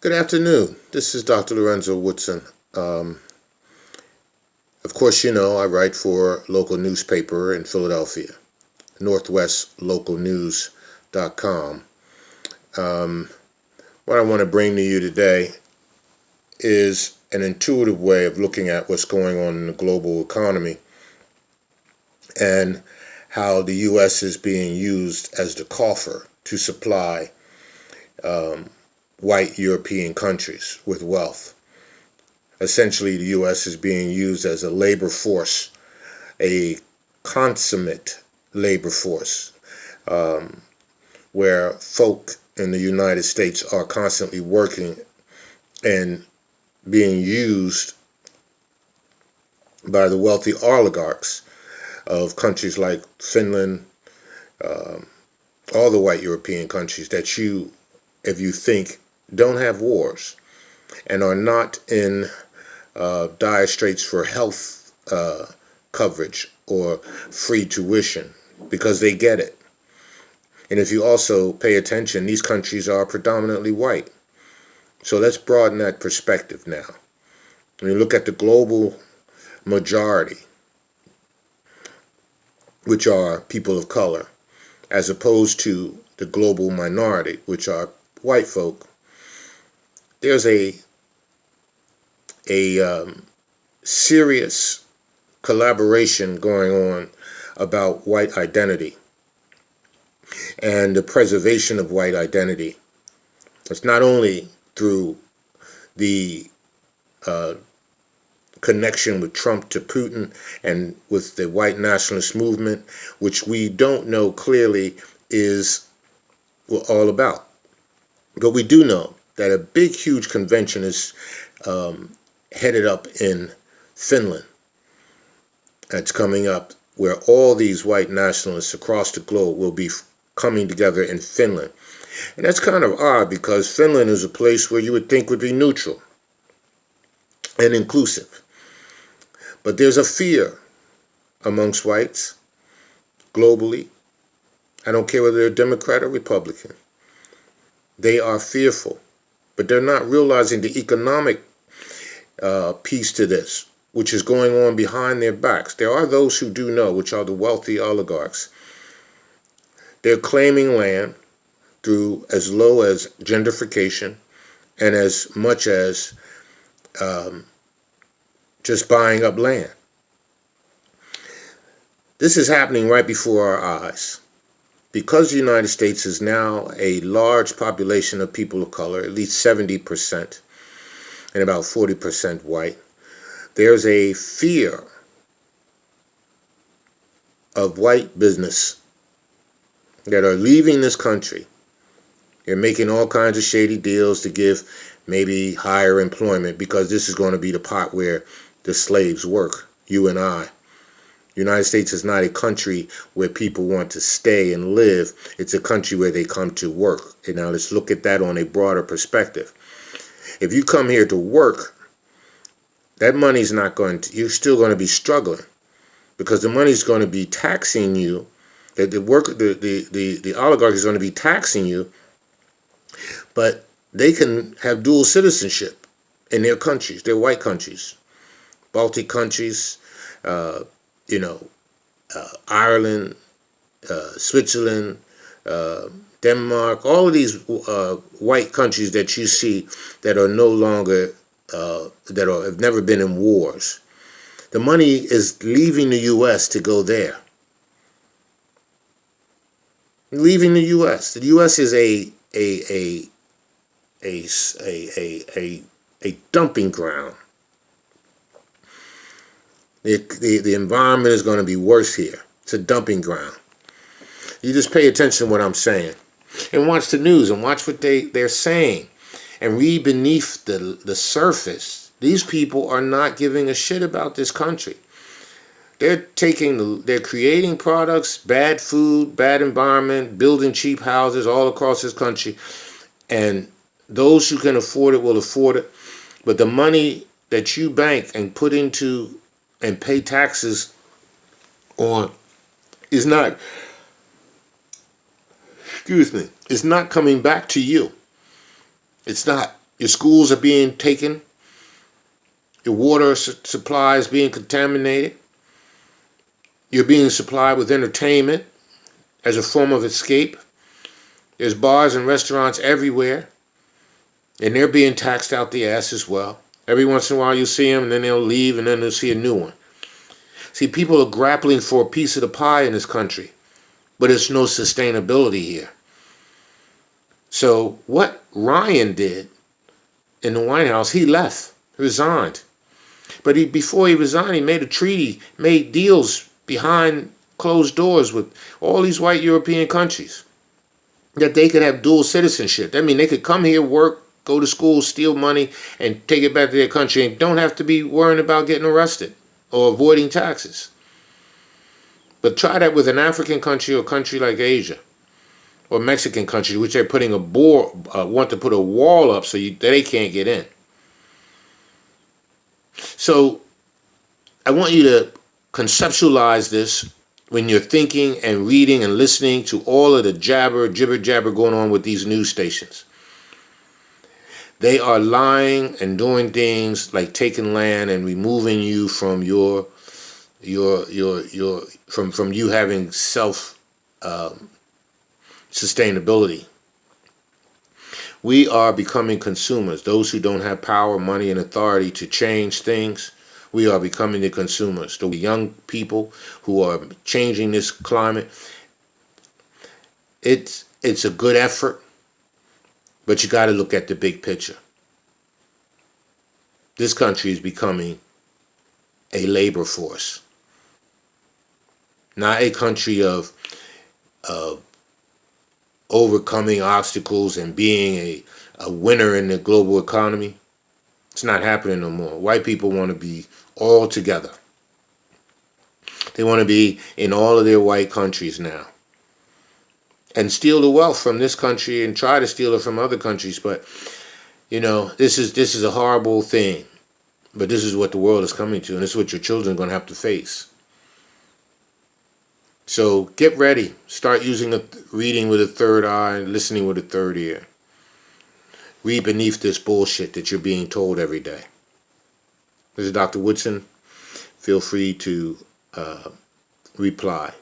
Good afternoon. This is Dr. Lorenzo Woodson. Of course, you know I write for a local newspaper in Philadelphia, northwestlocalnews.com. What I want to bring to you today is an intuitive way of looking at what's going on in the global economy and how the U.S. is being used as the coffer to supply white European countries with wealth. Essentially, the U.S. is being used as a labor force, a consummate labor force, where folk in the United States are constantly working and being used by the wealthy oligarchs of countries like Finland, all the white European countries that you, if you think, don't have wars and are not in dire straits for health coverage or free tuition because they get it. And if you also pay attention, these countries are predominantly white. So let's broaden that perspective now. When you look at the global majority, which are people of color, as opposed to the global minority, which are white folk, there's a serious collaboration going on about white identity and the preservation of white identity. It's not only through the connection with Trump to Putin and with the white nationalist movement, which we don't know clearly is all about. But we do know that a big, huge convention is headed up in Finland. That's coming up, where all these white nationalists across the globe will be coming together in Finland. And that's kind of odd because Finland is a place where you would think would be neutral and inclusive. But there's a fear amongst whites globally. I don't care whether they're Democrat or Republican. They are fearful, but they're not realizing the economic piece to this, which is going on behind their backs. There are those who do know, which are the wealthy oligarchs. They're claiming land through as low as gentrification and as much as just buying up land. This is happening right before our eyes. Because the United States is now a large population of people of color, at least 70%, and about 40% white, there's a fear of white business that are leaving this country. They're making all kinds of shady deals to give maybe higher employment because this is going to be the part where the slaves work, you and I. The United States is not a country where people want to stay and live. It's a country where they come to work. And now let's look at that on a broader perspective. If you come here to work, that money's not going to, you're still going to be struggling because the money's going to be taxing you. The oligarch is going to be taxing you, but they can have dual citizenship in their countries, their white countries, Baltic countries, Ireland, Switzerland, Denmark, all of these white countries that you see that are no longer, have never been in wars. The money is leaving the U.S. to go there. Leaving the U.S. The U.S. is a dumping ground. The environment is going to be worse here. It's a dumping ground. You just pay attention to what I'm saying. And watch the news and watch what they're saying. And read beneath the surface. These people are not giving a shit about this country. They're creating products, bad food, bad environment, building cheap houses all across this country. And those who can afford it will afford it. But the money that you bank and put into and pay taxes on is not is not coming back to you. It's not. Your schools are being taken. Your water supply is being contaminated. You're being supplied with entertainment as a form of escape. There's bars and restaurants everywhere, and they're being taxed out the ass as well. Every once in a while you'll see them, and then they'll leave, and then they'll see a new one. See, people are grappling for a piece of the pie in this country, but there's no sustainability here. So what Ryan did in the White House, he left, resigned. But before he resigned, he made a treaty, made deals behind closed doors with all these white European countries that they could have dual citizenship. I mean, they could come here, work, go to school, steal money, and take it back to their country and don't have to be worrying about getting arrested or avoiding taxes. But try that with an African country or country like Asia or Mexican country, which they're putting want to put a wall up so they can't get in. So I want you to conceptualize this when you're thinking and reading and listening to all of the jibber jabber going on with these news stations. They are lying and doing things like taking land and removing you from from you having self sustainability. We are becoming consumers. Those who don't have power, money, and authority to change things, we are becoming the consumers. The young people who are changing this climate, it's a good effort, but you got to look at the big picture. This country is becoming a labor force, not a country of overcoming obstacles and being a winner in the global economy. It's not happening no more. White people want to be all together. They want to be in all of their white countries now and steal the wealth from this country and try to steal it from other countries. But, you know, this is a horrible thing. But this is what the world is coming to, and this is what your children are going to have to face. So get ready. Start reading with a third eye and listening with a third ear. Read beneath this bullshit that you're being told every day. This is Dr. Woodson. Feel free to reply.